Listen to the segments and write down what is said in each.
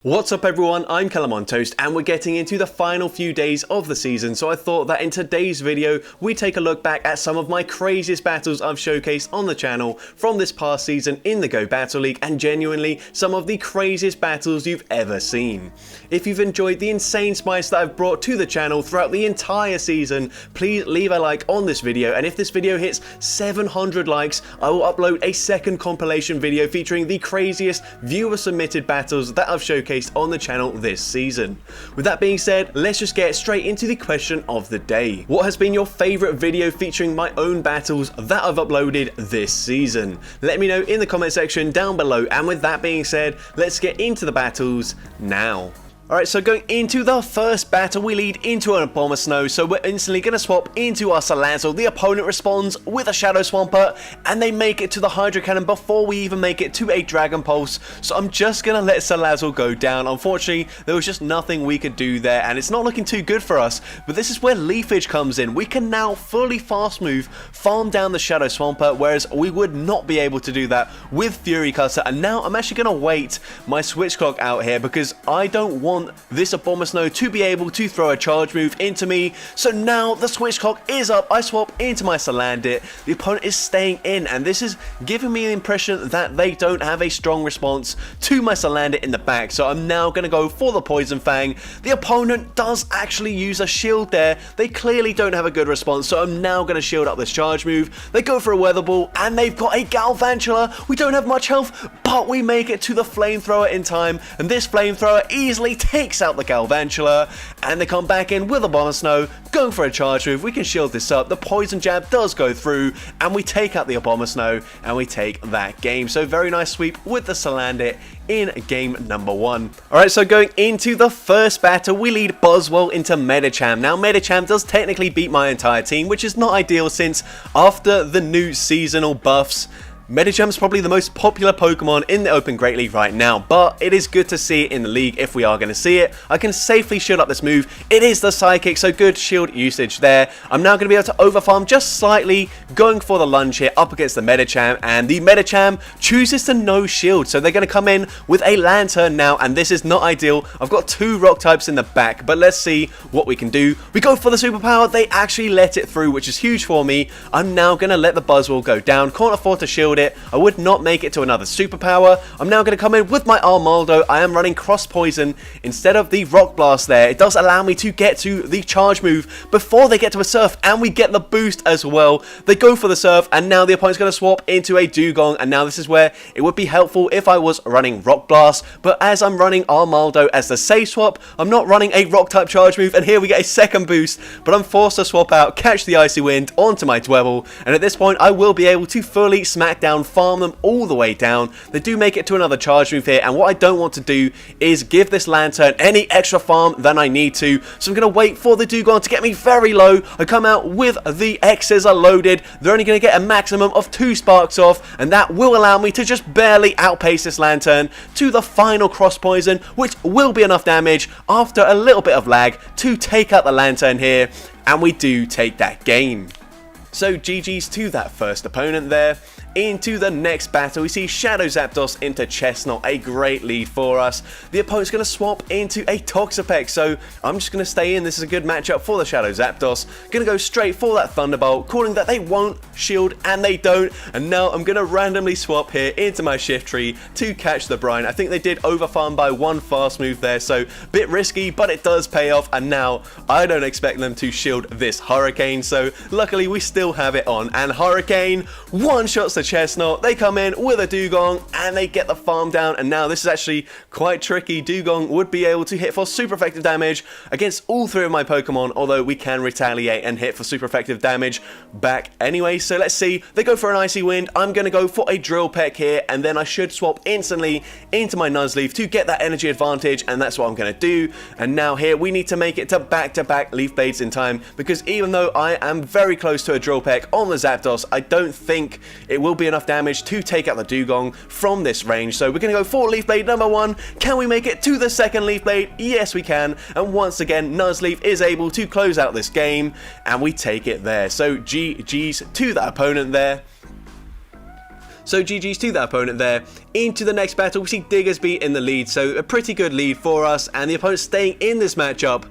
What's up everyone, I'm CallumOnToast and we're getting into the final few days of the season, so I thought that in today's video we take a look back at some of my craziest battles I've showcased on the channel from this past season in the Go Battle League, and genuinely some of the craziest battles you've ever seen. If you've enjoyed the insane spice that I've brought to the channel throughout the entire season, please leave a like on this video, and if this video hits 700 likes, I will upload a second compilation video featuring the craziest viewer submitted battles that I've showcased on the channel this season. With that being said, let's just get straight into the question of the day. What has been your favorite video featuring my own battles that I've uploaded this season? Let me know in the comment section down below, and with that being said, let's get into the battles now. Alright, so going into the first battle, we lead into an Abomasnow, so we're instantly going to swap into our Salazzle. The opponent responds with a Shadow Swampert, and they make it to the Hydro Cannon before we even make it to a Dragon Pulse, so I'm just going to let Salazzle go down. Unfortunately, there was just nothing we could do there, and it's not looking too good for us, but this is where Leafage comes in. We can now fully fast move, farm down the Shadow Swampert, whereas we would not be able to do that with Fury Cutter, and now I'm actually going to wait my Switch Clock out here because I don't want this Abomasnow to be able to throw a charge move into me. So now the switch clock is up, I swap into my Salandit, the opponent is staying in, and this is giving me the impression that they don't have a strong response to my Salandit in the back, so I'm now going to go for the Poison Fang. The opponent does actually use a shield there, they clearly don't have a good response, so I'm now going to shield up this charge move. They go for a Weather Ball, and they've got a Galvantula. We don't have much health, but we make it to the Flamethrower in time, and this Flamethrower easily takes out the Galvantula, and they come back in with a Abomasnow, going for a charge move. We can shield this up, the Poison Jab does go through, and we take out the Abomasnow, and we take that game. So very nice sweep with the Salandit in game number 1. Alright, so going into the first battle, we lead Buzzwole into Medicham. Now, Medicham does technically beat my entire team, which is not ideal since after the new seasonal buffs, Medicham is probably the most popular Pokemon in the Open Great League right now, but it is good to see it in the league if we are going to see it. I can safely shield up this move. It is the Psychic, so good shield usage there. I'm now going to be able to overfarm just slightly, going for the lunge here up against the Medicham, and the Medicham chooses to no shield, so they're going to come in with a Lantern now, and this is not ideal. I've got 2 rock types in the back, but let's see what we can do. We go for the Superpower. They actually let it through, which is huge for me. I'm now going to let the Buzzwole go down. Can't afford to shield it. I would not make it to another Superpower. I'm now going to come in with my Armaldo. I am running Cross Poison instead of the Rock Blast there. It does allow me to get to the charge move before they get to a Surf, and we get the boost as well. They go for the Surf, and now the opponent's going to swap into a Dugong, and now this is where it would be helpful if I was running Rock Blast, but as I'm running Armaldo as the safe swap, I'm not running a Rock type charge move, and here we get a second boost, but I'm forced to swap out, catch the Icy Wind onto my Dwebble, and at this point I will be able to fully smack down, farm them all the way down. They do make it to another charge move here, and what I don't want to do is give this Lantern any extra farm than I need to, so I'm going to wait for the Dugong to get me very low. I come out with the X's are loaded. They're only going to get a maximum of 2 sparks off, and that will allow me to just barely outpace this Lantern to the final Cross Poison, which will be enough damage after a little bit of lag to take out the Lantern here, and we do take that game. So GG's to that first opponent there. Into the next battle, we see Shadow Zapdos into Chestnut, a great lead for us. The opponent's going to swap into a Toxapex, so I'm just going to stay in. This is a good matchup for the Shadow Zapdos. Going to go straight for that Thunderbolt, calling that they won't shield, and they don't. And now I'm going to randomly swap here into my Shiftry to catch the Brine. I think they did overfarm by 1 fast move there, so a bit risky, but it does pay off. And now I don't expect them to shield this Hurricane, so luckily we still have it on. And Hurricane one-shots the Chestnut. They come in with a Dugong, and they get the farm down, and now this is actually quite tricky. Dugong would be able to hit for super effective damage against all 3 of my Pokemon, although we can retaliate and hit for super effective damage back anyway. So let's see. They go for an Icy Wind. I'm going to go for a Drill Peck here, and then I should swap instantly into my Nuzleaf to get that energy advantage, and that's what I'm going to do. And now here we need to make it to back-to-back Leaf Blades in time, because even though I am very close to a Drill Peck on the Zapdos, I don't think it will be enough damage to take out the Dugong from this range. So we're going to go for Leaf Blade number 1. Can we make it to the second Leaf Blade? Yes, we can. And once again, Nuzleaf is able to close out this game, and we take it there. So GG's to that opponent there. So GG's to that opponent there. Into the next battle, we see Diggersby in the lead, so a pretty good lead for us, and the opponent staying in this matchup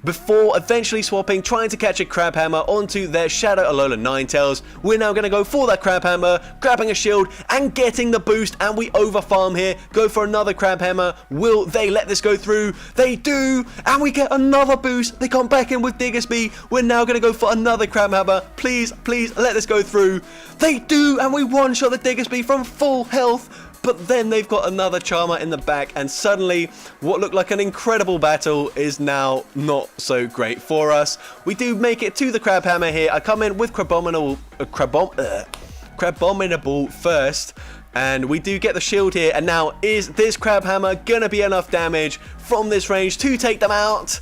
before eventually swapping, trying to catch a Crabhammer onto their Shadow Alola Ninetales. We're now going to go for that Crabhammer, grabbing a shield and getting the boost, and we overfarm here, go for another Crabhammer. Will they let this go through? They do, and we get another boost. They come back in with Diggersby. We're now going to go for another Crabhammer. Please, please, let this go through. They do, and we one-shot the Diggersby from full health. But then they've got another Charmer in the back, and suddenly what looked like an incredible battle is now not so great for us. We do make it to the Crabhammer here. I come in with Crabominable first, and we do get the shield here. And now, is this Crabhammer gonna be enough damage from this range to take them out?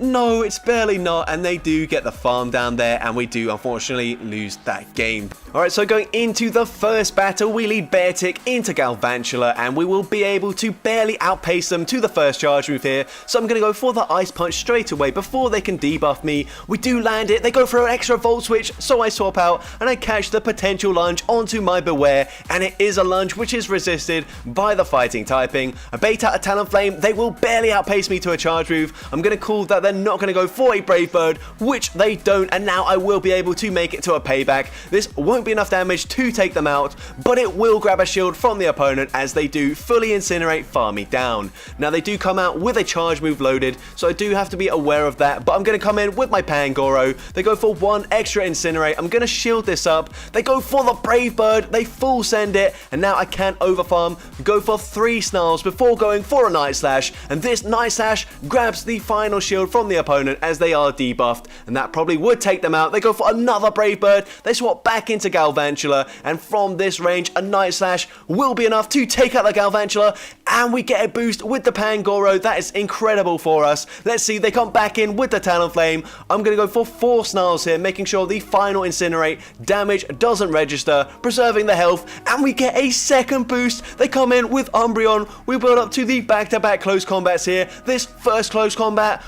No, it's barely not, and they do get the farm down there, and we do unfortunately lose that game. Alright, so going into the first battle, we lead Beartic into Galvantula, and we will be able to barely outpace them to the first charge move here. So I'm going to go for the Ice Punch straight away before they can debuff me. We do land it, they go for an extra Volt Switch, so I swap out, and I catch the potential lunge onto my Beware, and it is a lunge which is resisted by the fighting typing. I bait out a Talonflame, they will barely outpace me to a charge move. I'm going to call that they're not going to go for a Brave Bird, which they don't, and now I will be able to make it to a payback. This won't be enough damage to take them out, but it will grab a shield from the opponent as they do fully incinerate, farm me down. Now they do come out with a charge move loaded, so I do have to be aware of that, but I'm going to come in with my Pangoro. They go for one extra incinerate. I'm going to shield this up. They go for the Brave Bird. They full send it, and now I can't overfarm. Go for 3 Snarls before going for a Night Slash, and this Night Slash grabs the final shield from the opponent as they are debuffed, and that probably would take them out. They go for another Brave Bird. They swap back into Galvantula, and from this range a Night Slash will be enough to take out the Galvantula, and we get a boost with the Pangoro. That is incredible for us. Let's see, they come back in with the Talonflame. I'm going to go for 4 Snarls here, making sure the final incinerate damage doesn't register, preserving the health, and we get a second boost. They come in with Umbreon. We build up to the back-to-back close combats here. This first close combat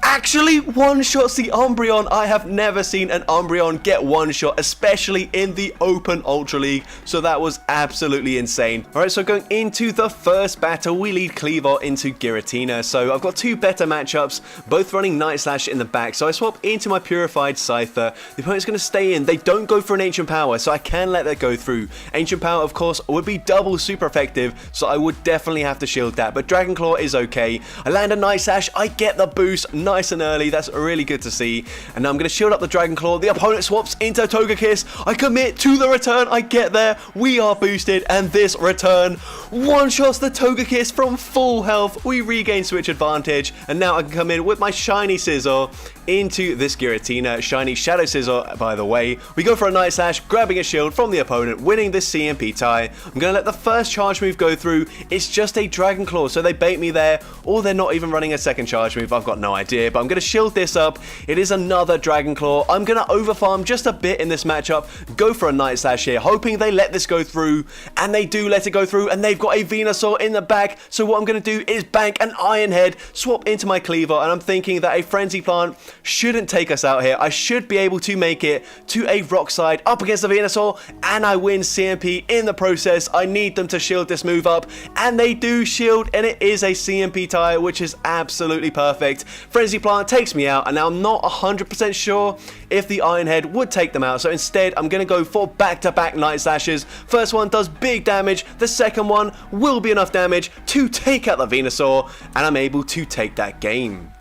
actually one-shots the Umbreon. I have never seen an Umbreon get one-shot, especially in the Open Ultra League, so that was absolutely insane. Alright, so going into the first battle, we lead Cleavor into Giratina. So I've got 2 better matchups, both running Night Slash in the back, so I swap into my Purified Scyther. The opponent's going to stay in. They don't go for an Ancient Power, so I can let that go through. Ancient Power, of course, would be double super effective, so I would definitely have to shield that, but Dragon Claw is okay. I land a Night Slash, I get the boost nice and early. That's really good to see. And now I'm going to shield up the Dragon Claw. The opponent swaps into Togekiss. I commit to the return. I get there. We are boosted, and this return one-shots the Togekiss from full health. We regain switch advantage, and now I can come in with my Shiny Scizor into this Giratina. Shiny Shadow Scizor, by the way. We go for a Night Slash, grabbing a shield from the opponent, winning this CMP tie. I'm going to let the first charge move go through. It's just a Dragon Claw, so they bait me there, or they're not even running a second charge move. I've got no idea, but I'm going to shield this up. It is another Dragon Claw. I'm going to overfarm just a bit in this matchup, go for a Night Slash here, hoping they let this go through, and they do let it go through, and they've got a Venusaur in the back, so what I'm going to do is bank an Iron Head, swap into my Cleavor, and I'm thinking that a Frenzy Plant shouldn't take us out here. I should be able to make it to a Rock Slide up against the Venusaur, and I win CMP in the process. I need them to shield this move up, and they do shield, and it is a CMP tie, which is absolutely perfect. Frenzy Plant takes me out, and now I'm not 100% sure if the Iron Head would take them out, so instead I'm going to go for back-to-back Night Slashes. First one does big damage, the second one will be enough damage to take out the Venusaur, and I'm able to take that game.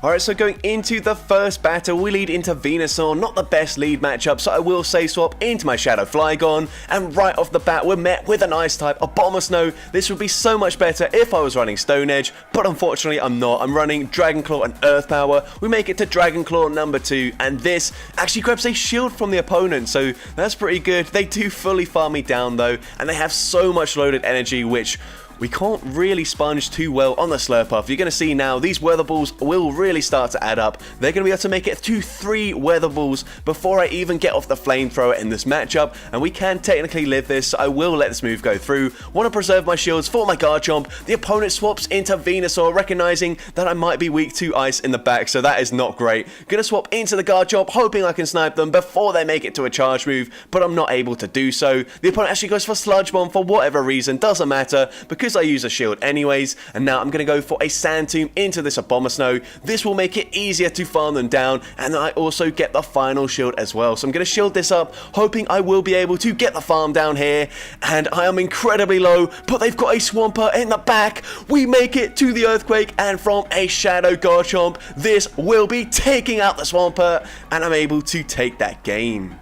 Alright, so going into the first battle, we lead into Venusaur. Not the best lead matchup, so I will say swap into my Shadow Flygon, and right off the bat we're met with an Ice type, a Bomber Snow. This would be so much better if I was running Stone Edge, but unfortunately I'm not. I'm running Dragon Claw and Earth Power. We make it to Dragon Claw number 2, and this actually grabs a shield from the opponent, so that's pretty good. They do fully farm me down though, and they have so much loaded energy, which we can't really sponge too well on the Slurpuff. You're going to see now these weather balls will really start to add up. They're going to be able to make it to 3 weather balls before I even get off the flamethrower in this matchup, and we can technically live this, so I will let this move go through. Want to preserve my shields for my Garchomp. The opponent swaps into Venusaur, recognizing that I might be weak to ice in the back, so that is not great. Gonna swap into the Garchomp, hoping I can snipe them before they make it to a charge move, but I'm not able to do so. The opponent actually goes for Sludge Bomb for whatever reason, doesn't matter, because I use a shield anyways, and now I'm going to go for a Sand Tomb into this Abomasnow. This will make it easier to farm them down, and then I also get the final shield as well. So I'm going to shield this up, hoping I will be able to get the farm down here, and I am incredibly low, but they've got a Swampert in the back. We make it to the Earthquake, and from a Shadow Garchomp, this will be taking out the Swampert, and I'm able to take that game.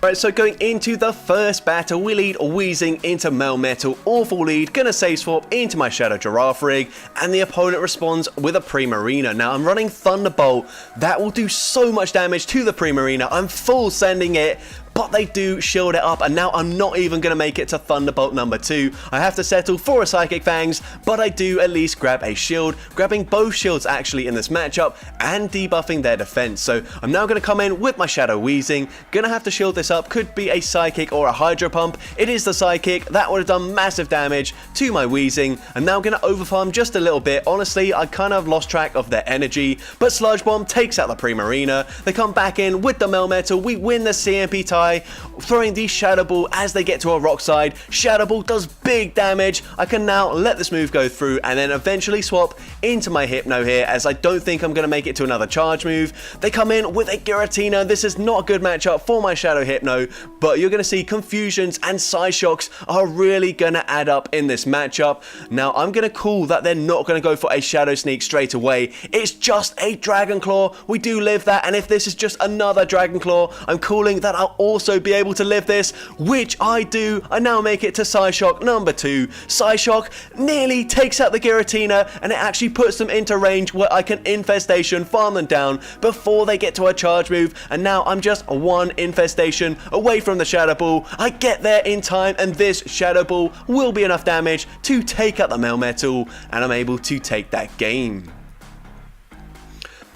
Alright, so going into the first battle, we lead Weezing into Melmetal, awful lead, gonna save swap into my Shadow Giraffe rig, and the opponent responds with a Primarina. Now I'm running Thunderbolt, that will do so much damage to the Primarina, I'm full sending it, but they do shield it up, and now I'm not even going to make it to Thunderbolt number 2. I have to settle for a Psychic Fangs, but I do at least grab a shield, grabbing both shields actually in this matchup, and debuffing their defense. So I'm now going to come in with my Shadow Weezing, going to have to shield this up, could be a Psychic or a Hydro Pump. It is the Psychic, that would have done massive damage to my Weezing, and now I'm going to overfarm just a little bit. Honestly, I kind of lost track of their energy, but Sludge Bomb takes out the Primarina. They come back in with the Melmetal, we win the CMP tie, throwing the Shadow Ball as they get to a rock side. Shadow Ball does big damage. I can now let this move go through and then eventually swap into my Hypno here, as I don't think I'm going to make it to another charge move. They come in with a Giratina. This is not a good matchup for my Shadow Hypno, but you're going to see Confusions and Psyshocks are really going to add up in this matchup. Now I'm going to call that they're not going to go for a Shadow Sneak straight away. It's just a Dragon Claw. We do live that, and if this is just another Dragon Claw, I'm calling that I'll also be able to live this, which I do. I now make it to Psyshock number 2. Psyshock nearly takes out the Giratina, and it actually puts them into range where I can Infestation farm them down before they get to a charge move, and now I'm just one Infestation away from the Shadow Ball. I get there in time, and this Shadow Ball will be enough damage to take out the Melmetal, and I'm able to take that game.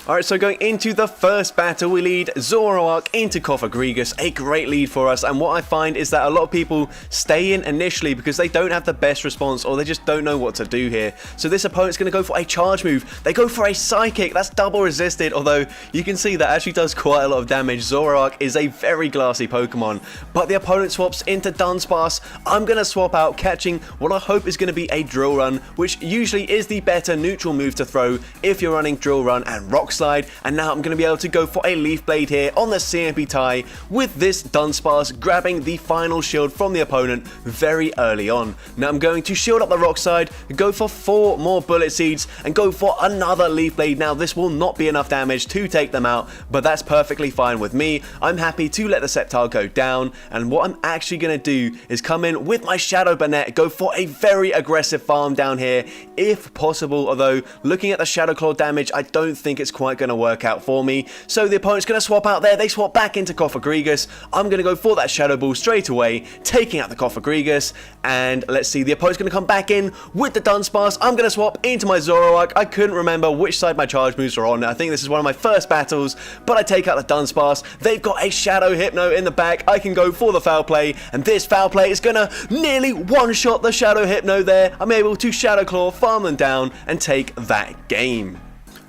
Alright, so going into the first battle, we lead Zoroark into Cofagrigus, a great lead for us, and what I find is that a lot of people stay in initially because they don't have the best response or they just don't know what to do here. So this opponent's going to go for a charge move. They go for a Psychic, that's double resisted, although you can see that actually does quite a lot of damage. Zoroark is a very glassy Pokemon, but the opponent swaps into Dunsparce. I'm going to swap out, catching what I hope is going to be a Drill Run, which usually is the better neutral move to throw if you're running Drill Run and Rock Slide, and now I'm going to be able to go for a Leaf Blade here on the CMP tie with this Dunsparce, grabbing the final shield from the opponent very early on. Now I'm going to shield up the Rock Slide, go for 4 more Bullet Seeds, and go for another Leaf Blade. Now this will not be enough damage to take them out, but that's perfectly fine with me. I'm happy to let the Sceptile go down, and what I'm actually going to do is come in with my Shadow Banette, go for a very aggressive farm down here if possible, although looking at the Shadow Claw damage, I don't think it's quite going to work out for me. So the opponent's going to swap out there, they swap back into Cofagrigus. I'm going to go for that Shadow Ball straight away, taking out the Cofagrigus, and let's see, the opponent's going to come back in with the Dunsparce. I'm going to swap into my Zoroark. I couldn't remember which side my charge moves are on. I think this is one of my first battles, but I take out the Dunsparce. They've got a Shadow Hypno in the back. I can go for the Foul Play, and this Foul Play is going to nearly one-shot the Shadow Hypno there. I'm able to Shadow Claw, farm them down, and take that game.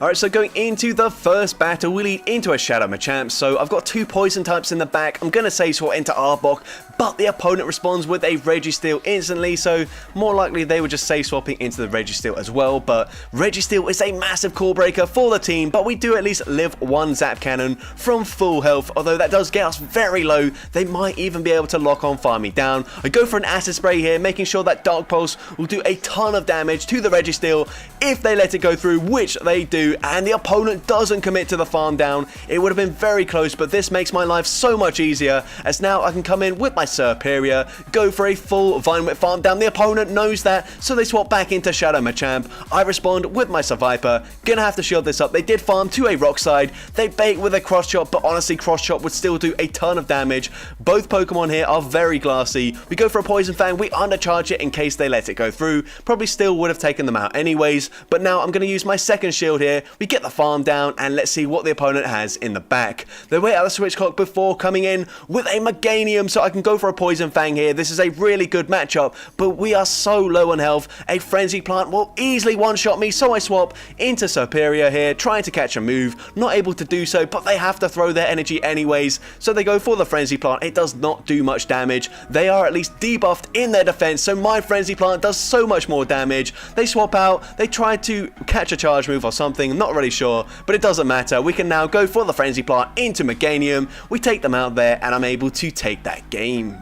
Alright, so going into the first battle, we lead into a Shadow Machamp. So I've got 2 poison types in the back. I'm going to say swap into Arbok, but the opponent responds with a Registeel instantly, so more likely they were just safe swapping into the Registeel as well. But Registeel is a massive core breaker for the team, but we do at least live 1 Zap Cannon from full health, although that does get us very low. They might even be able to lock on, farm me down. I go for an Acid Spray here, making sure that Dark Pulse will do a ton of damage to the Registeel if they let it go through, which they do. do, and the opponent doesn't commit to the farm down. It would have been very close, but this makes my life so much easier, as now I can come in with my Superior, go for a full Vine Whip farm down. The opponent knows that, so they swap back into Shadow Machamp. I respond with my Survivor, gonna have to shield this up. They did farm to a Rock Slide, they bait with a Cross Chop, but honestly Cross Chop would still do a ton of damage. Both Pokemon here are very glassy. We go for a Poison Fang, we undercharge it in case they let it go through. Probably still would have taken them out anyways, but now I'm going to use my second shield here. We get the farm down, and let's see what the opponent has in the back. They wait out the Switch Clock before coming in with a Meganium, so I can go for a Poison Fang here. This is a really good matchup, but we are so low on health. A Frenzy Plant will easily one-shot me, so I swap into Superior here, trying to catch a move. Not able to do so, but they have to throw their energy anyways, so they go for the Frenzy Plant. It does not do much damage. They are at least debuffed in their defense, so my Frenzy Plant does so much more damage. They swap out, they try to catch a charge move or something, I'm not really sure, but it doesn't matter. We can now go for the Frenzy Plant into Meganium. We take them out there, and I'm able to take that game.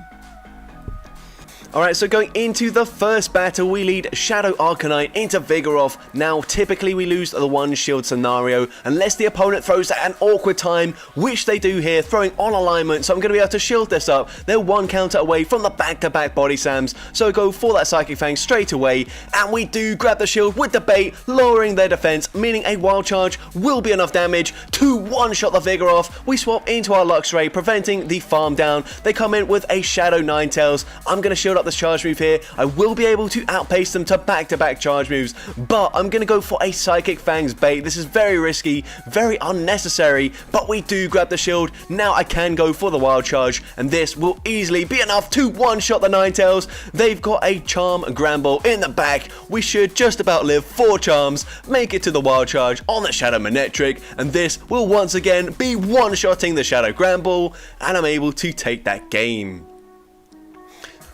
Alright, so going into the first battle, we lead Shadow Arcanine into Vigoroth. Now, typically we lose the one shield scenario, unless the opponent throws at an awkward time, which they do here, throwing on alignment, so I'm going to be able to shield this up. They're one counter away from the back-to-back body slams, so go for that Psychic Fang straight away, and we do grab the shield with the bait, lowering their defense, meaning a Wild Charge will be enough damage to one-shot the Vigoroth. We swap into our Luxray, preventing the farm down. They come in with a Shadow Ninetales. I'm going to shield up this charge move here. I will be able to outpace them to back-to-back charge moves, but I'm going to go for a Psychic Fang's bait. This is very risky, very unnecessary, but we do grab the shield. Now I can go for the Wild Charge, and this will easily be enough to one-shot the Ninetales. They've got a Charm Granbull in the back. We should just about live 4 charms, make it to the Wild Charge on the Shadow Manectric, and this will once again be one-shotting the Shadow Granbull, and I'm able to take that game.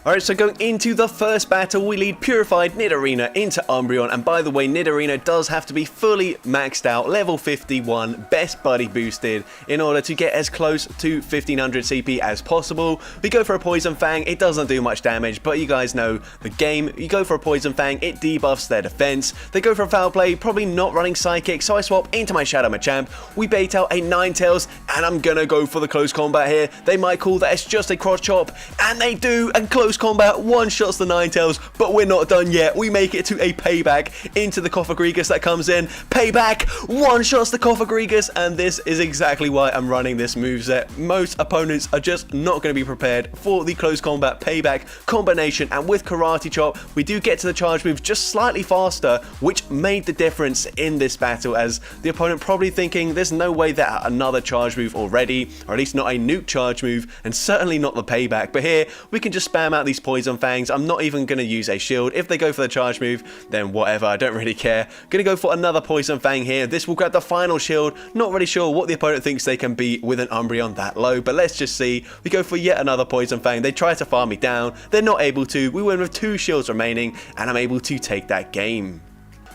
Alright, so going into the first battle, we lead Purified Nidorina into Umbreon, and by the way, Nidorina does have to be fully maxed out, level 51, best buddy boosted, in order to get as close to 1500 CP as possible. We go for a Poison Fang, it doesn't do much damage, but you guys know the game. You go for a Poison Fang, it debuffs their defense. They go for a Foul Play, probably not running Psychic, so I swap into my Shadow Machamp. We bait out a Ninetales, and I'm gonna go for the close combat here. They might call that it's just a Cross Chop, and they do, and close combat one-shots the Ninetales, but we're not done yet. We make it to a Payback into the Cofagrigus that comes in. Payback one-shots the Cofagrigus, and this is exactly why I'm running this moveset. Most opponents are just not going to be prepared for the close combat Payback combination, and with Karate Chop, we do get to the charge move just slightly faster, which made the difference in this battle, as the opponent probably thinking there's no way that another charge move already, or at least not a nuke charge move, and certainly not the Payback. But here, we can just spam out these Poison Fangs. I'm not even going to use a shield. If they go for the charge move, then whatever, I don't really care. Going to go for another Poison Fang here. This will grab the final shield. Not really sure what the opponent thinks they can beat with an Umbreon that low, but let's just see. We go for yet another Poison Fang. They try to farm me down. They're not able to. We win with 2 shields remaining, and I'm able to take that game.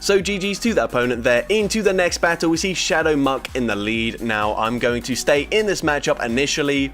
So GG's to that opponent there. Into the next battle, we see Shadow Muck in the lead. Now, I'm going to stay in this matchup initially,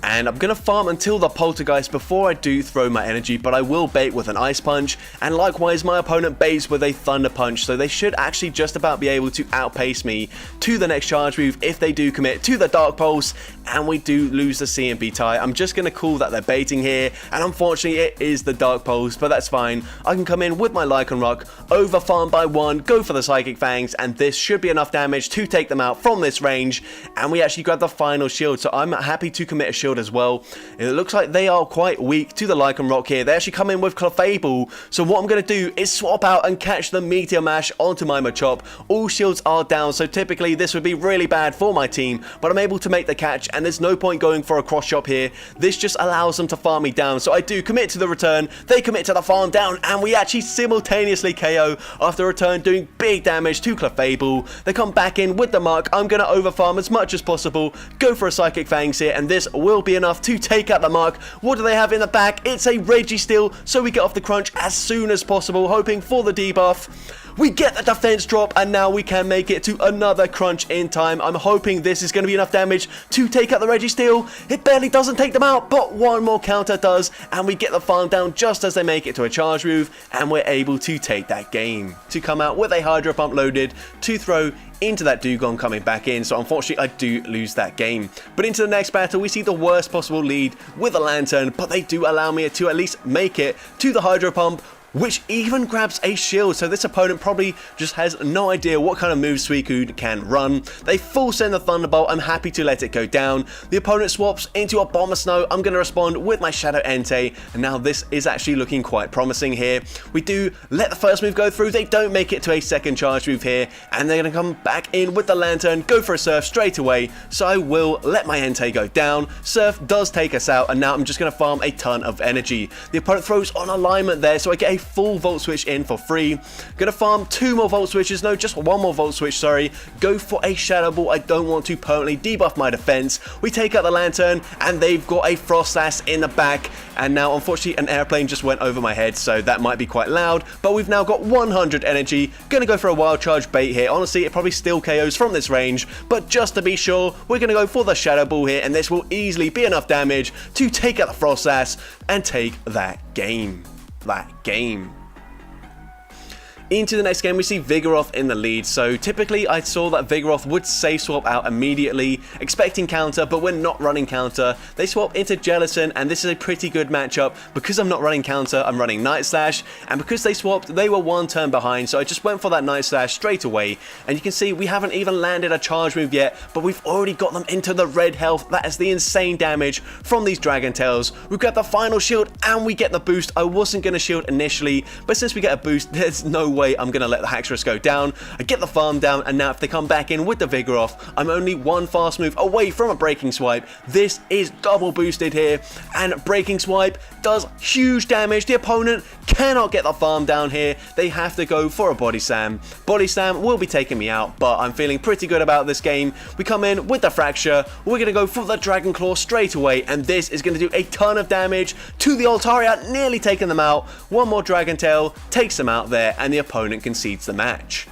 and I'm going to farm until the Poltergeist before I do throw my energy, but I will bait with an Ice Punch, and likewise my opponent baits with a Thunder Punch, so they should actually just about be able to outpace me to the next charge move if they do commit to the Dark Pulse, and we do lose the CMP tie. I'm just going to call that they're baiting here, and unfortunately it is the Dark Pulse, but that's fine. I can come in with my Lycanroc, over farm by 1, go for the Psychic Fangs, and this should be enough damage to take them out from this range, and we actually grab the final shield, so I'm happy to commit a shield as well. It looks like they are quite weak to the Lycanroc here. They actually come in with Clefable, so what I'm going to do is swap out and catch the Meteor Mash onto my Machop. All shields are down, so typically this would be really bad for my team, but I'm able to make the catch, and there's no point going for a Cross Chop here. This just allows them to farm me down, so I do commit to the return. They commit to the farm down, and we actually simultaneously KO after return, doing big damage to Clefable. They come back in with the Mark. I'm going to overfarm as much as possible, go for a Psychic Fangs here, and this will be enough to take out the Mark. What do they have in the back? It's a Registeel, so we get off the crunch as soon as possible, hoping for the debuff. We get the defense drop, and now we can make it to another crunch in time. I'm hoping this is going to be enough damage to take out the Registeel. It barely doesn't take them out, but one more counter does, and we get the farm down just as they make it to a charge move, and we're able to take that game. To come out with a Hydro Pump loaded to throw into that Dugong coming back in, so unfortunately I do lose that game. But into the next battle, we see the worst possible lead with a Lantern, but they do allow me to at least make it to the Hydro Pump, which even grabs a shield, so this opponent probably just has no idea what kind of moves Suicune can run. They full send the Thunderbolt. I'm happy to let it go down. The opponent swaps into a Bomber Snow. I'm going to respond with my Shadow Entei, and now this is actually looking quite promising here. We do let the first move go through. They don't make it to a second charge move here, and they're going to come back in with the Lantern, go for a Surf straight away, so I will let my Entei go down. Surf does take us out, and now I'm just going to farm a ton of energy. The opponent throws on alignment there, so I get a full Volt Switch in for free. Gonna farm 2 more Volt Switches, no, just 1 more Volt Switch, sorry. Go for a Shadow Ball. I don't want to permanently debuff my defense. We take out the Lantern, and they've got a Frost Sash in the back, and now unfortunately an airplane just went over my head, so that might be quite loud, but we've now got 100 energy. Gonna go for a Wild Charge bait here. Honestly, it probably still KOs from this range, but just to be sure, we're gonna go for the Shadow Ball here, and this will easily be enough damage to take out the Frost Sash and take that game. Into the next game, we see Vigoroth in the lead. So typically I saw that Vigoroth would safe swap out immediately, expecting counter, but we're not running counter. They swap into Jellicent, and this is a pretty good matchup. Because I'm not running counter, I'm running Night Slash, and because they swapped, they were 1 turn behind, so I just went for that Night Slash straight away. And you can see we haven't even landed a charge move yet, but we've already got them into the red health. That is the insane damage from these Dragon Tails. We grab the final shield, and we get the boost. I wasn't going to shield initially, but since we get a boost, there's no way I'm going to let the Haxorus go down. I get the farm down, and now if they come back in with the Vigoroth, I'm only 1 fast move away from a Breaking Swipe. This is double boosted here, and Breaking Swipe does huge damage. The opponent cannot get the farm down here. They have to go for a Body Slam. Body Slam will be taking me out, but I'm feeling pretty good about this game. We come in with the Fracture. We're going to go for the Dragon Claw straight away, and this is going to do a ton of damage to the Altaria, nearly taking them out. 1 more Dragon Tail takes them out there, and the opponent concedes the match.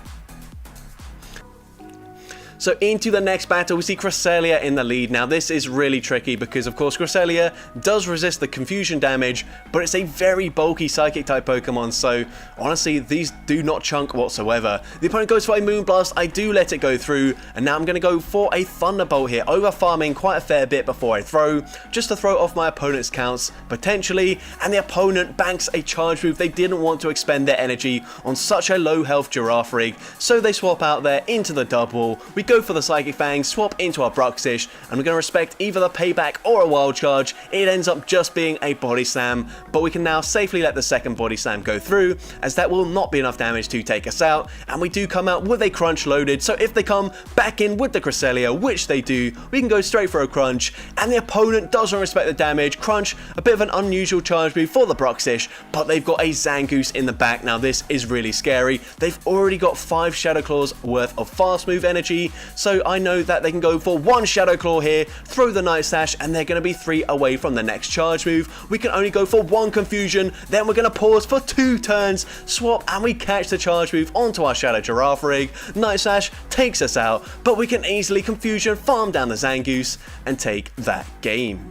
So into the next battle, we see Cresselia in the lead. Now this is really tricky because of course Cresselia does resist the confusion damage, but it's a very bulky psychic type Pokemon, so honestly these do not chunk whatsoever. The opponent goes for a Moonblast. I do let it go through, and now I'm going to go for a Thunderbolt here, over farming quite a fair bit before I throw, just to throw off my opponent's counts potentially, and the opponent banks a charge move. They didn't want to expend their energy on such a low health Girafarig, so they swap out there into the double. We go for the Psychic Fang, swap into our Bruxish, and we're going to respect either the payback or a Wild Charge. It ends up just being a Body Slam, but we can now safely let the second Body Slam go through, as that will not be enough damage to take us out, and we do come out with a Crunch loaded, so if they come back in with the Cresselia, which they do, we can go straight for a Crunch, and the opponent doesn't respect the damage. Crunch, a bit of an unusual charge move for the Bruxish, but they've got a Zangoose in the back. Now this is really scary. They've already got 5 Shadow Claws worth of fast move energy, so I know that they can go for 1 Shadow Claw here, throw the Night Slash, and they're going to be 3 away from the next charge move. We can only go for 1 Confusion, then we're going to pause for 2 turns, swap, and we catch the charge move onto our Shadow Girafarig. Night Slash takes us out, but we can easily Confusion, farm down the Zangoose, and take that game.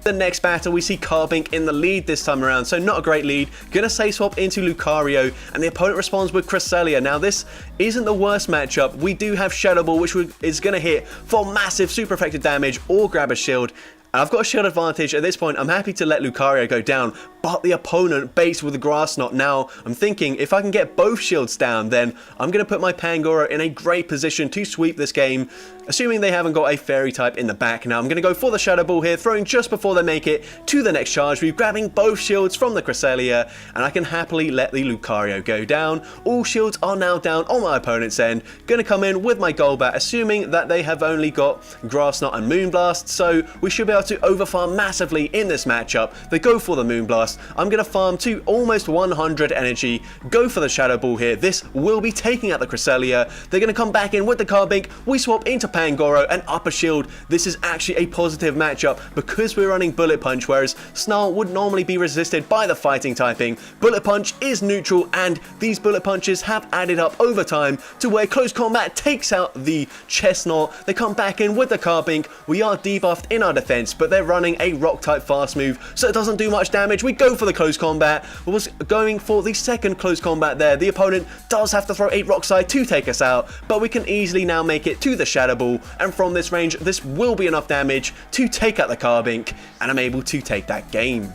The next battle, we see Carbink in the lead this time around, so not a great lead. Gonna safe swap into Lucario, and the opponent responds with Cresselia. Now this isn't the worst matchup. We do have Shadow Ball, which is gonna hit for massive super effective damage or grab a shield. And I've got a shield advantage. At this point, I'm happy to let Lucario go down, but the opponent baits with the Grass Knot. Now, I'm thinking if I can get both shields down, then I'm going to put my Pangoro in a great position to sweep this game, assuming they haven't got a Fairy type in the back. Now, I'm going to go for the Shadow Ball here, throwing just before they make it to the next charge move, grabbing both shields from the Cresselia, and I can happily let the Lucario go down. All shields are now down on my opponent's end. Going to come in with my Golbat, assuming that they have only got Grass Knot and Moonblast, so we should be able to overfarm massively in this matchup. They go for the Moonblast. I'm going to farm to almost 100 energy, go for the Shadow Ball here. This will be taking out the Cresselia. They're going to come back in with the Carbink. We swap into Pangoro and Upper Shield, this is actually a positive matchup because we're running Bullet Punch, whereas Snarl would normally be resisted by the fighting typing. Bullet Punch is neutral, and these Bullet Punches have added up over time to where Close Combat takes out the Chestnut. They come back in with the Carbink. We are debuffed in our defense, but they're running a Rock type fast move, so it doesn't do much damage. We go for the Close Combat. We was going for the second Close Combat there. The opponent does have to throw a Rock Slide to take us out, but we can easily now make it to the Shadow Ball, and from this range, this will be enough damage to take out the Carbink, and I'm able to take that game.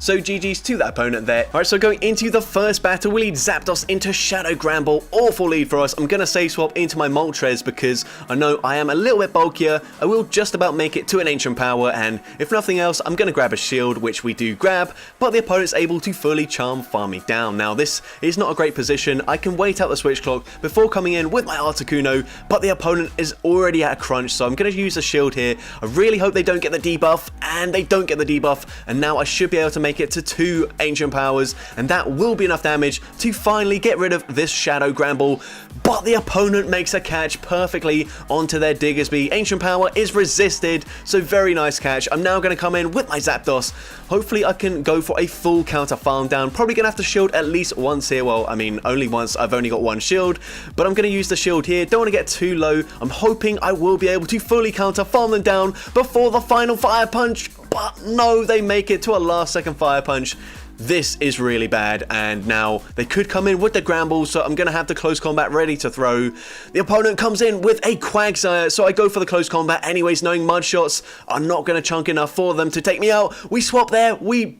So GG's to that opponent there. Alright, so going into the first battle, we lead Zapdos into Shadow Gramble. Awful lead for us. I'm going to save swap into my Moltres because I know I am a little bit bulkier. I will just about make it to an Ancient Power, and if nothing else, I'm going to grab a shield, which we do grab, but the opponent's able to fully charm farm me down. Now, this is not a great position. I can wait out the switch clock before coming in with my Articuno, but the opponent is already at a crunch, so I'm going to use a shield here. I really hope they don't get the debuff, and they don't get the debuff, and now I should be able to make it to 2 Ancient Powers, and that will be enough damage to finally get rid of this Shadow Gramble. But the opponent makes a catch perfectly onto their Diggersby. Ancient Power is resisted, so very nice catch. I'm now going to come in with my Zapdos. Hopefully I can go for a full counter farm down. Probably going to have to shield at least once here. Well, I mean, only once. I've only got one shield, but I'm going to use the shield here. Don't want to get too low. I'm hoping I will be able to fully counter farm them down before the final Fire Punch. But no, they make it to a last second Fire Punch. This is really bad, and now they could come in with the Gramble, so I'm going to have the Close Combat ready to throw. The opponent comes in with a Quagsire, so I go for the Close Combat anyways, knowing Mud Shots are not going to chunk enough for them to take me out. We swap there, we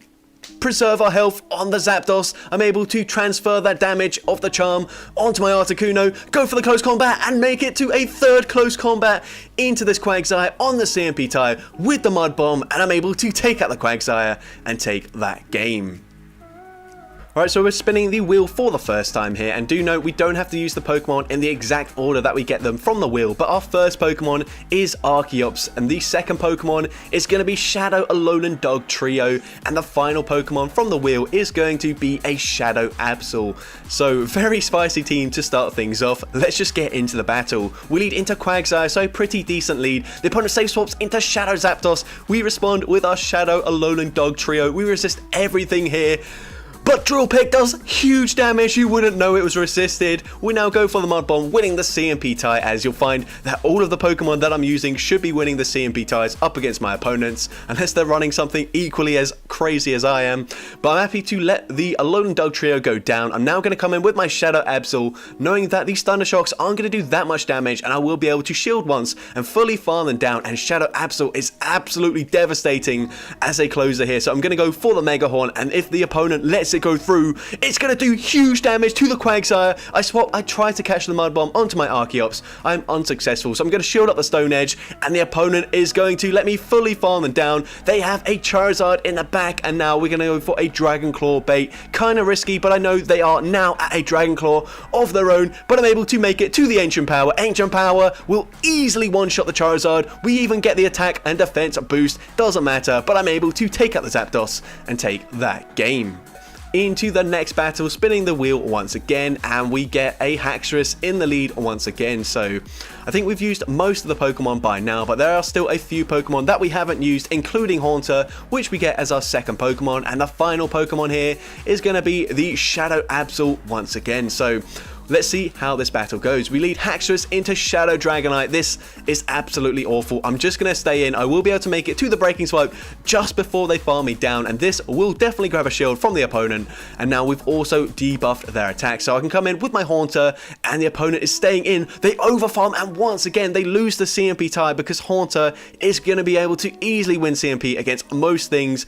preserve our health on the Zapdos. I'm able to transfer that damage of the charm onto my Articuno, go for the Close Combat, and make it to a third Close Combat into this Quagsire on the CMP tie with the Mud Bomb, and I'm able to take out the Quagsire and take that game. Alright, so we're spinning the wheel for the first time here, and do note we don't have to use the Pokemon in the exact order that we get them from the wheel, but our first Pokemon is Archeops, and the second Pokemon is going to be Shadow Alolan Dog Trio, and the final Pokemon from the wheel is going to be a Shadow Absol. So, very spicy team to start things off. Let's just get into the battle. We lead into Quagsire, so pretty decent lead. The opponent safe swaps into Shadow Zapdos. We respond with our Shadow Alolan Dog Trio. We resist everything here. But Drill Peck does huge damage, you wouldn't know it was resisted. We now go for the Mud Bomb, winning the CMP tie, as you'll find that all of the Pokemon that I'm using should be winning the CMP ties up against my opponents, unless they're running something equally as crazy as I am. But I'm happy to let the Alolan Dog Trio go down. I'm now going to come in with my Shadow Absol, knowing that these Thunder Shocks aren't going to do that much damage, and I will be able to shield once and fully farm them down, and Shadow Absol is absolutely devastating as a closer here. So I'm going to go for the Mega Horn, and if the opponent lets it go through, it's going to do huge damage to the Quagsire. I try to catch the Mud Bomb onto my Archeops. I'm unsuccessful, so I'm going to shield up the Stone Edge, and the opponent is going to let me fully farm them down. They have a Charizard in the back, and now we're going to go for a Dragon Claw bait. Kind of risky, but I know they are now at a Dragon Claw of their own, but I'm able to make it to the Ancient Power. Ancient Power will easily one-shot the Charizard. We even get the attack and defense boost. Doesn't matter, but I'm able to take out the Zapdos and take that game. Into the next battle, spinning the wheel once again, and we get a Haxorus in the lead once again. So I think we've used most of the Pokemon by now, but there are still a few Pokemon that we haven't used, including Haunter, which we get as our second Pokemon, and the final Pokemon here is going to be the Shadow Absol once again. So let's see how this battle goes. We lead Haxorus into Shadow Dragonite. This is absolutely awful. I'm just going to stay in. I will be able to make it to the Breaking Swipe just before they farm me down, and this will definitely grab a shield from the opponent. And now we've also debuffed their attack, so I can come in with my Haunter, and the opponent is staying in. They overfarm, and once again, they lose the CMP tie because Haunter is going to be able to easily win CMP against most things.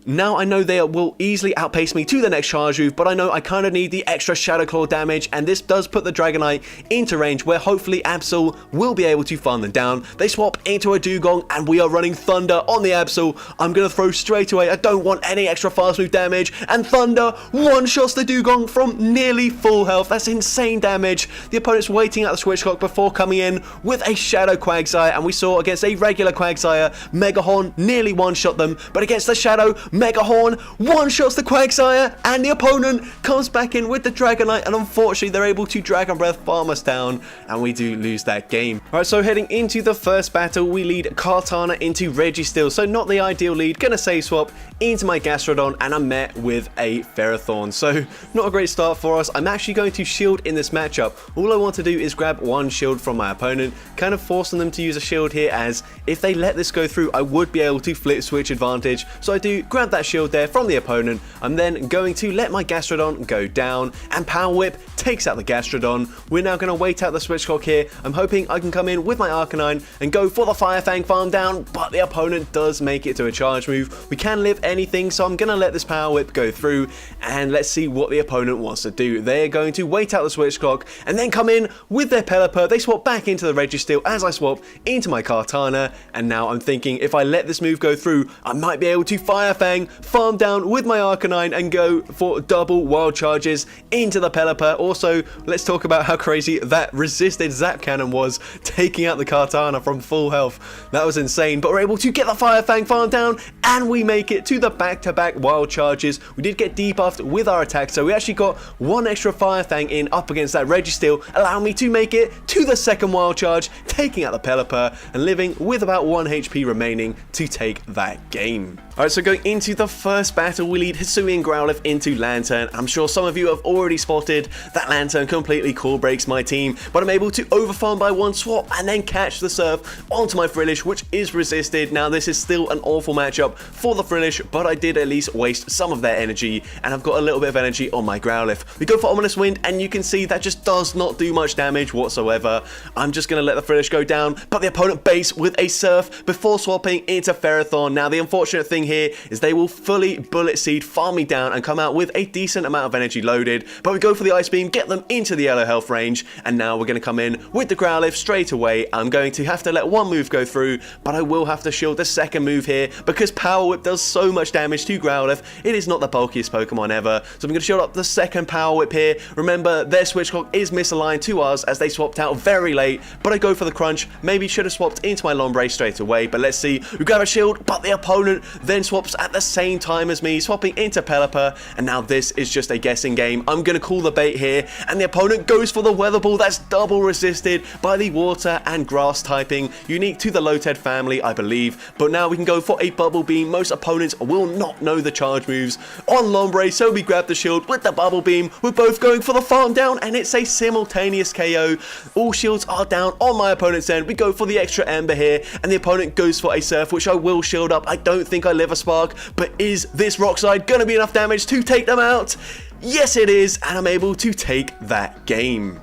Now I know they will easily outpace me to the next charge move, but I know I kind of need the extra Shadow Claw damage, and this does put the Dragonite into range where hopefully Absol will be able to farm them down. They swap into a Dugong, and we are running Thunder on the Absol. I'm going to throw straight away. I don't want any extra fast move damage, and Thunder one-shots the Dugong from nearly full health. That's insane damage. The opponent's waiting at the switch clock before coming in with a Shadow Quagsire, and we saw against a regular Quagsire, Mega Horn nearly one-shot them, but against the Shadow, Mega Horn one-shots the Quagsire, and the opponent comes back in with the Dragonite, and unfortunately they're able to Dragon Breath farm us down, and we do lose that game. Alright, so heading into the first battle, we lead Kartana into Registeel, so not the ideal lead. Gonna save swap into my Gastrodon, and I'm met with a Ferrothorn, so not a great start for us. I'm actually going to shield in this matchup. All I want to do is grab one shield from my opponent, kind of forcing them to use a shield here, as if they let this go through, I would be able to flip switch advantage. So I do grab that shield there from the opponent. I'm then going to let my Gastrodon go down, and Power Whip takes out the Gastrodon. We're now going to wait out the switch clock here. I'm hoping I can come in with my Arcanine and go for the Fire Fang farm down, but the opponent does make it to a charge move. We can live anything, so I'm going to let this Power Whip go through, and let's see what the opponent wants to do. They're going to wait out the switch clock and then come in with their Pelipper. They swap back into the Registeel as I swap into my Kartana, and now I'm thinking if I let this move go through, I might be able to Fire Fang, farm down with my Arcanine, and go for double wild charges into the Pelipper. Also, let's talk about how crazy that resisted Zap Cannon was, taking out the Kartana from full health. That was insane, but we're able to get the Fire Fang farm down, and we make it to the back-to-back wild charges. We did get debuffed with our attack, so we actually got one extra Fire Fang in up against that Registeel, allowing me to make it to the second wild charge, taking out the Pelipper, and living with about 1 HP remaining to take that game. Alright, so going into the first battle, we lead Hisuian Growlithe into Lantern. I'm sure some of you have already spotted that Lantern completely core breaks my team, but I'm able to overfarm by one swap and then catch the Surf onto my Frillish, which is resisted. Now, this is still an awful matchup for the Frillish, but I did at least waste some of their energy, and I've got a little bit of energy on my Growlithe. We go for Ominous Wind, and you can see that just does not do much damage whatsoever. I'm just going to let the Frillish go down, but the opponent base with a Surf before swapping into Ferrothorn. Now, the unfortunate thing here is they will fully Bullet Seed, farm me down, and come out with a decent amount of energy loaded, but we go for the Ice Beam, get them into the yellow health range, and now we're going to come in with the Growlithe straight away. I'm going to have to let one move go through, but I will have to shield the second move here because Power Whip does so much damage to Growlithe. It is not the bulkiest Pokemon ever, so I'm going to shield up the second Power Whip here. Remember, their switch clock is misaligned to ours as they swapped out very late, but I go for the Crunch. Maybe should have swapped into my Lombre straight away, but let's see. We grab a shield, but the opponent then swaps at the same time as me, swapping into Pelipper, and now this is just a guessing game. I'm going to call the bait here, and the opponent goes for the Weather Ball. That's double resisted by the Water and Grass typing, unique to the Lotad family, I believe, but now we can go for a Bubble Beam. Most opponents will not know the charge moves on Lombre, so we grab the shield with the Bubble Beam. We're both going for the farm down, and it's a simultaneous KO. All shields are down on my opponent's end. We go for the extra Ember here, and the opponent goes for a Surf, which I will shield up. I don't think I live a Spark, but is this Rock Slide going to be enough damage to take them out? Yes, it is, and I'm able to take that game.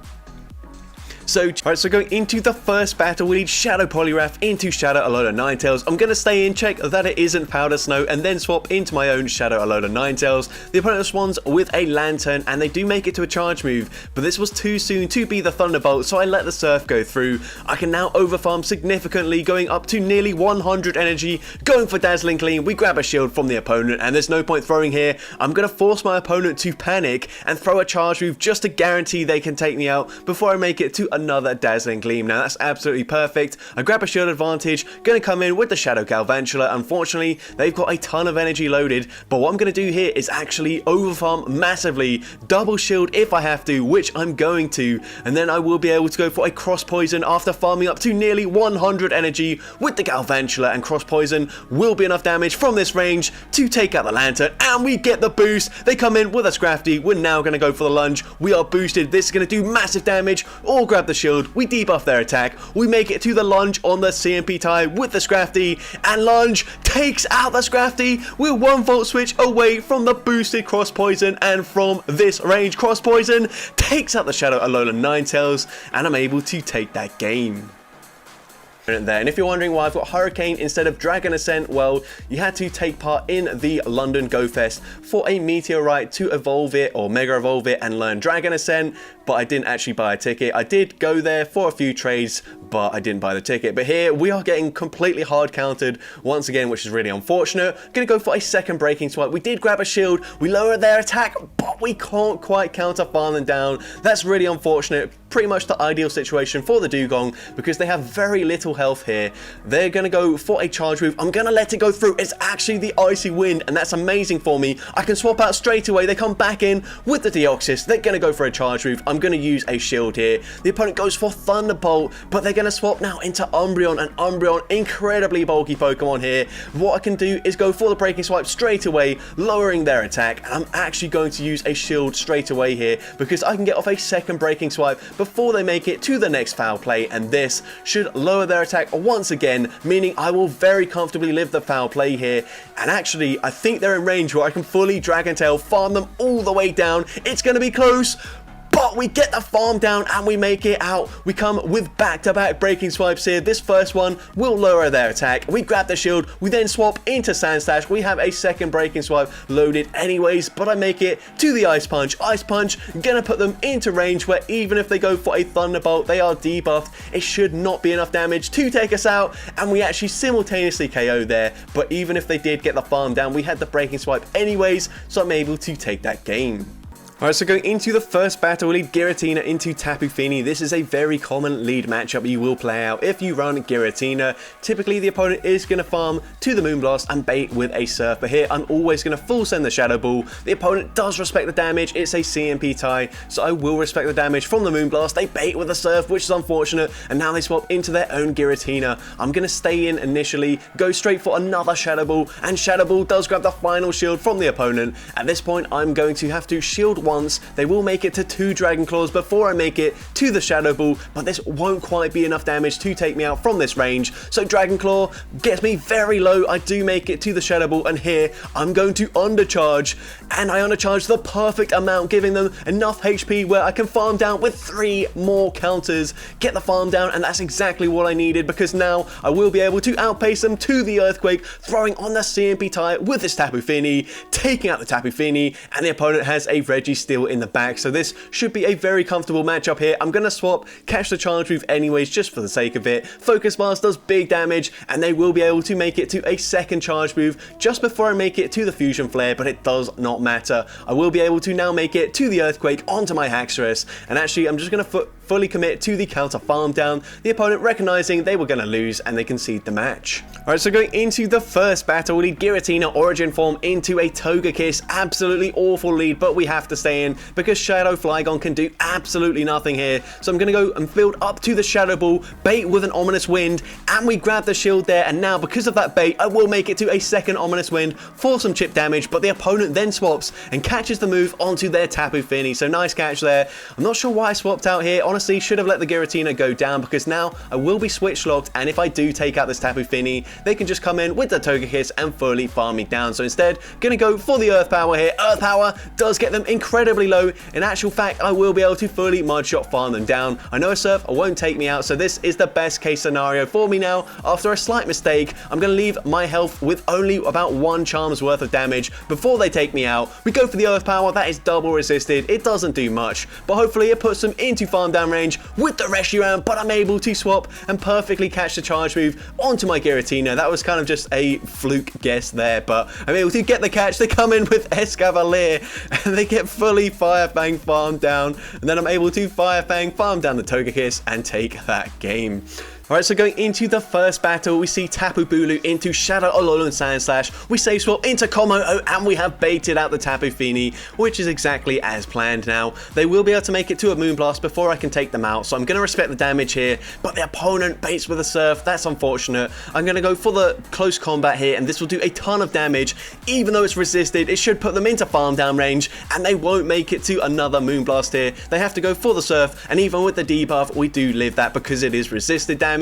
So going into the first battle, we need Shadow Poliwrath into Shadow Alola Ninetales. I'm going to stay in, check that it isn't Powder Snow, and then swap into my own Shadow Alola Ninetales. The opponent responds with a Lantern, and they do make it to a charge move, but this was too soon to be the Thunderbolt, so I let the Surf go through. I can now overfarm significantly, going up to nearly 100 energy, going for Dazzling Gleam. We grab a shield from the opponent, and there's no point throwing here. I'm going to force my opponent to panic and throw a charge move just to guarantee they can take me out before I make it to another Dazzling Gleam. Now that's absolutely perfect. I grab a shield advantage, going to come in with the Shadow Galvantula. Unfortunately, they've got a ton of energy loaded, but what I'm going to do here is actually overfarm massively, double shield if I have to, which I'm going to, and then I will be able to go for a Cross Poison after farming up to nearly 100 energy with the Galvantula, and Cross Poison will be enough damage from this range to take out the Lantern, and we get the boost. They come in with a Scrafty. We're now going to go for the lunge. We are boosted. This is going to do massive damage. All grab the shield. We debuff their attack. We make it to the lunge on the CMP tie with the Scrafty, and lunge takes out the Scrafty. We're 1 volt switch away from the boosted Cross Poison, and from this range, Cross Poison takes out the Shadow Alola Ninetales, and I'm able to take that game. There. And if you're wondering why I've got Hurricane instead of Dragon Ascent, well, you had to take part in the London Go Fest for a Meteorite to evolve it or Mega Evolve it and learn Dragon Ascent, but I didn't actually buy a ticket. I did go there for a few trades, but I didn't buy the ticket. But here we are getting completely hard countered once again, which is really unfortunate. Gonna go for a second Breaking Swipe. We did grab a shield, we lower their attack, but but we can't quite counter farm them down. That's really unfortunate. Pretty much the ideal situation for the Dugong because they have very little health here. They're going to go for a charge move. I'm going to let it go through. It's actually the Icy Wind, and that's amazing for me. I can swap out straight away. They come back in with the Deoxys. They're going to go for a charge move. I'm going to use a shield here. The opponent goes for Thunderbolt, but they're going to swap now into Umbreon, and Umbreon, incredibly bulky Pokemon here. What I can do is go for the Breaking Swipe straight away, lowering their attack, and I'm actually going to use a shield straight away here because I can get off a second Breaking Swipe before they make it to the next foul play, and this should lower their attack once again, meaning I will very comfortably live the foul play here. And actually, I think they're in range where I can fully Dragon Tail, farm them all the way down. It's going to be close, but we get the farm down and we make it out. We come with back-to-back Breaking Swipes here. This first one will lower their attack. We grab the shield. We then swap into Sandslash. We have a second Breaking Swipe loaded anyways, but I make it to the Ice Punch. Ice Punch gonna put them into range where even if they go for a Thunderbolt, they are debuffed. It should not be enough damage to take us out, and we actually simultaneously KO there. But even if they did get the farm down, we had the Breaking Swipe anyways, so I'm able to take that game. Alright, so going into the first battle, we lead Giratina into Tapu Fini. This is a very common lead matchup you will play out if you run Giratina. Typically, the opponent is going to farm to the Moonblast and bait with a Surf, but here I'm always going to full send the Shadow Ball. The opponent does respect the damage. It's a CMP tie, so I will respect the damage from the Moonblast. They bait with a Surf, which is unfortunate, and now they swap into their own Giratina. I'm going to stay in initially, go straight for another Shadow Ball, and Shadow Ball does grab the final shield from the opponent. At this point, I'm going to have to shield once. They will make it to 2 Dragon Claws before I make it to the Shadow Ball, but this won't quite be enough damage to take me out from this range. So Dragon Claw gets me very low. I do make it to the Shadow Ball, and here I'm going to undercharge, and I undercharge the perfect amount, giving them enough HP where I can farm down with 3 more counters, get the farm down, and that's exactly what I needed because now I will be able to outpace them to the Earthquake, throwing on the CMP tie with this Tapu Fini, taking out the Tapu Fini, and the opponent has a Registeel in the back, so this should be a very comfortable matchup here. I'm going to swap, catch the charge move anyways just for the sake of it. Focus Blast does big damage, and they will be able to make it to a second charge move just before I make it to the Fusion Flare, but it does not matter. I will be able to now make it to the Earthquake onto my Haxorus, and actually I'm just going to fully commit to the counter farm down, the opponent recognizing they were going to lose and they concede the match. Alright, so going into the first battle, we lead Giratina Origin Form into a Togekiss. Absolutely awful lead, but we have to stay in because Shadow Flygon can do absolutely nothing here. So I'm going to go and build up to the Shadow Ball, bait with an Ominous Wind, and we grab the shield there, and now because of that bait, I will make it to a second Ominous Wind for some chip damage, but the opponent then swaps and catches the move onto their Tapu Fini. So nice catch there. I'm not sure why I swapped out here. Honestly, should have let the Giratina go down because now I will be switch locked, and if I do take out this Tapu Fini, they can just come in with the Togekiss and fully farm me down. So instead, gonna go for the Earth Power here. Earth Power does get them incredibly low. In actual fact, I will be able to fully Mudshot farm them down. I know a Surf won't take me out, so this is the best case scenario for me now. After a slight mistake, I'm gonna leave my health with only about 1 charm's worth of damage before they take me out. We go for the Earth Power. That is double resisted. It doesn't do much, but hopefully it puts them into farm down range with the Reshiram, but I'm able to swap and perfectly catch the charge move onto my Giratina. That was kind of just a fluke guess there, but I'm able to get the catch. They come in with Escavalier, and they get fully Fire Fang farmed down, and then I'm able to Fire Fang farm down the Togekiss and take that game. Alright, so going into the first battle, we see Tapu Bulu into Shadow Alolan Sandslash. We save swap into Komodo, and we have baited out the Tapu Fini, which is exactly as planned now. They will be able to make it to a Moonblast before I can take them out, so I'm going to respect the damage here, but the opponent baits with a Surf. That's unfortunate. I'm going to go for the close combat here, and this will do a ton of damage. Even though it's resisted, it should put them into farm down range, and they won't make it to another Moonblast here. They have to go for the Surf, and even with the debuff, we do live that because it is resisted damage.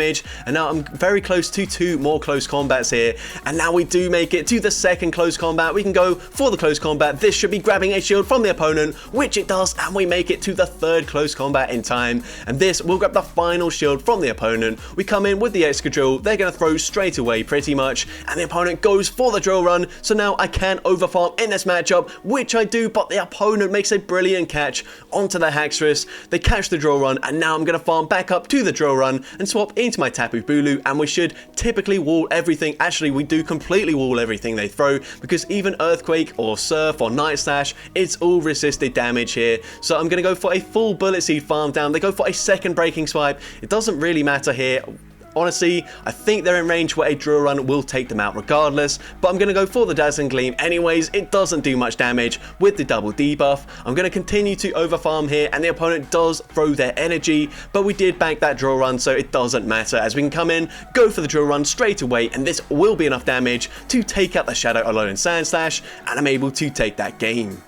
And now I'm very close to 2 more close combats here, and now we do make it to the second close combat. We can go for the close combat. This should be grabbing a shield from the opponent, which it does, and we make it to the third close combat in time, and this will grab the final shield from the opponent. We come in with the Excadrill. They're going to throw straight away pretty much, and the opponent goes for the drill run, so now I can overfarm in this matchup, which I do, but the opponent makes a brilliant catch onto the Haxorus. They catch the drill run, and now I'm going to farm back up to the drill run and swap into my Tapu Bulu, and we should typically wall everything. Actually, we do completely wall everything they throw, because even Earthquake or Surf or Night Slash, it's all resisted damage here. So I'm going to go for a full Bullet Seed farm down. They go for a second Breaking Swipe. It doesn't really matter here. Honestly, I think they're in range where a Drill Run will take them out regardless, but I'm going to go for the Dazzling Gleam anyways. It doesn't do much damage with the double debuff. I'm going to continue to overfarm here, and the opponent does throw their energy, but we did bank that Drill Run, so it doesn't matter, as we can come in, go for the Drill Run straight away, and this will be enough damage to take out the Shadow Alolan Sandslash, and I'm able to take that game.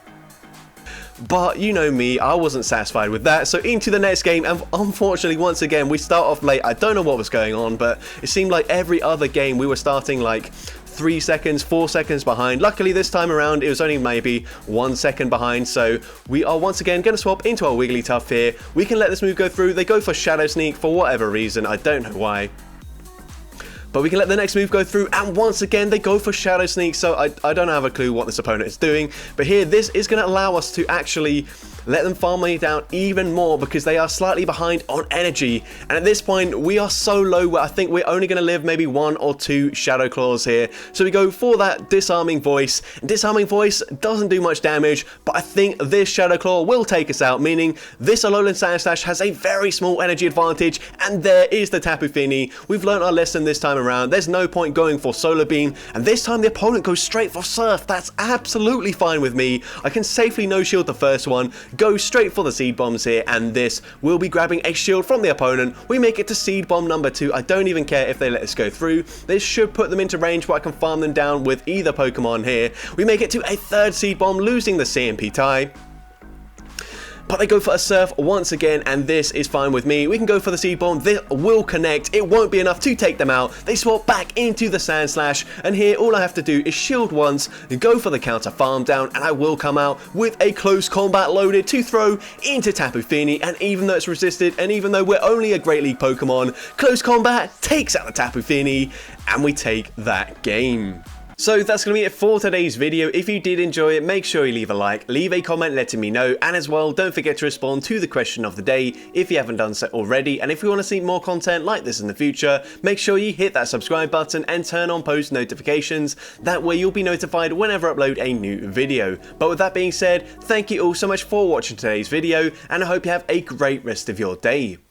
But you know me, I wasn't satisfied with that, so into the next game, and unfortunately once again we start off late. I don't know what was going on, but it seemed like every other game we were starting like 3 seconds, 4 seconds behind. Luckily this time around it was only maybe 1 second behind, so we are once again going to swap into our Wigglytuff here. We can let this move go through. They go for Shadow Sneak for whatever reason, I don't know why. But we can let the next move go through, and once again they go for Shadow Sneak, so I don't have a clue what this opponent is doing. But here, this is going to allow us to actually let them farm me down even more, because they are slightly behind on energy. And at this point, we are so low where I think we're only going to live maybe 1 or 2 Shadow Claws here. So we go for that Disarming Voice. Disarming Voice doesn't do much damage, but I think this Shadow Claw will take us out, meaning this Alolan Sandslash has a very small energy advantage, and there is the Tapu Fini. We've learned our lesson this time around. There's no point going for Solar Beam, and this time the opponent goes straight for Surf. That's absolutely fine with me. I can safely no-shield the first one, go straight for the Seed Bombs here, and this will be grabbing a shield from the opponent. We make it to Seed Bomb number 2. I don't even care if they let us go through. This should put them into range where I can farm them down with either Pokemon here. We make it to a third Seed Bomb, losing the CMP tie. But they go for a Surf once again, and this is fine with me. We can go for the Seed Bomb. This will connect. It won't be enough to take them out. They swap back into the Sandslash, and here all I have to do is shield once, go for the counter farm down, and I will come out with a Close Combat loaded to throw into Tapu Fini. And even though it's resisted, and even though we're only a Great League Pokemon, Close Combat takes out the Tapu Fini, and we take that game. So that's going to be it for today's video. If you did enjoy it, make sure you leave a like, leave a comment letting me know, and as well, don't forget to respond to the question of the day if you haven't done so already. And if you want to see more content like this in the future, make sure you hit that subscribe button and turn on post notifications. That way you'll be notified whenever I upload a new video. But with that being said, thank you all so much for watching today's video, and I hope you have a great rest of your day.